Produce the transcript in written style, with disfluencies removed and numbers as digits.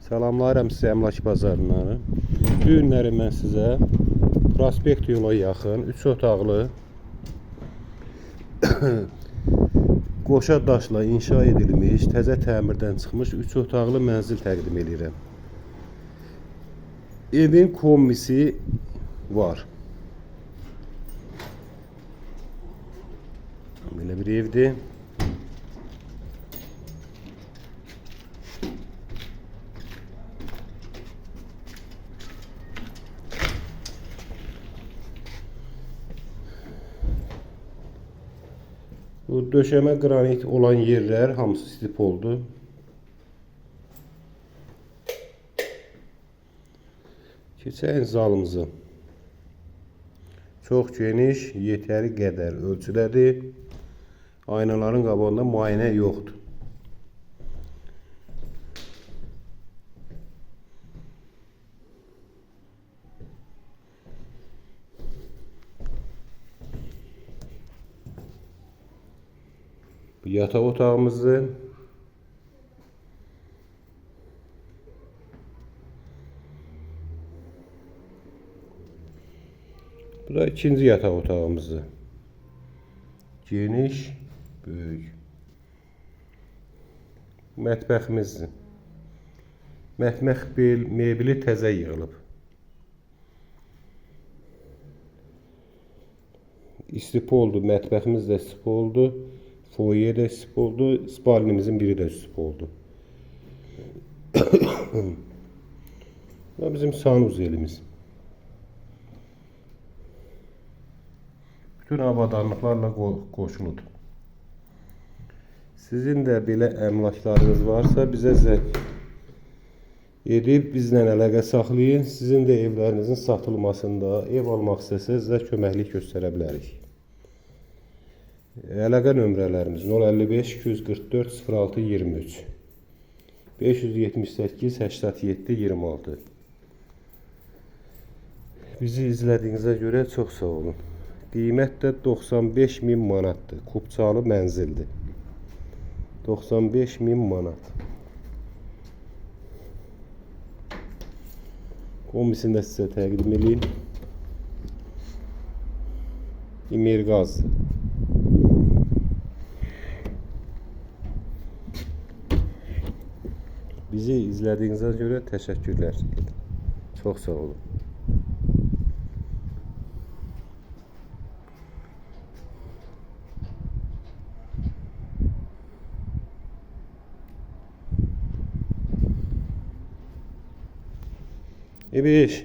Salamlayıram sizə əmlak bazarından. Bu günləri mən sizə Prospekt yola yaxın 3 otaqlı qoşa daşla inşa edilmiş, təzə təmirdən çıxmış 3 otaqlı mənzil təqdim edirəm. Evin kombisi var. Belə bir evdir. Bu döşəmə qranit olan yerlər hamısı stip oldu. Keçək zalımıza. Çox geniş, yetəri qədər ölçüdədir. Aynaların qabağında müayinə yoxdur. Bu yataq otağımızdır. Bu da ikinci yataq otağımızdır. Geniş, böyük. Mətbəximizdir. Mətbəx mebeli təzə yığılıb. İstip oldu, mətbəximiz də istip oldu. Foyer də istip oldu. Spalnimizin biri də istip oldu. Bu bizim sanuzelimiz. Bütün avadanlıqlarla qoşulur. Sizin də belə əmlaklarınız varsa bizə zəng edib bizlə əlaqə saxlayın. Sizin də evlərinizin satılmasında, ev almaq istəsəz sizə köməklik göstərə bilərik. Əlaqə nömrələrimiz 055 244 06 23 578 87 26. Bizi izlədiyinizə görə çox sağ olun. Qiymət də 95.000 manatdır. Kubçalı mənzildir. 95.000 manat. Kombisini də sizə təqdim edeyim. İmerqazdır. Bizi izlədiyinizə görə təşəkkürlər. Çox sağ olun. İbiş.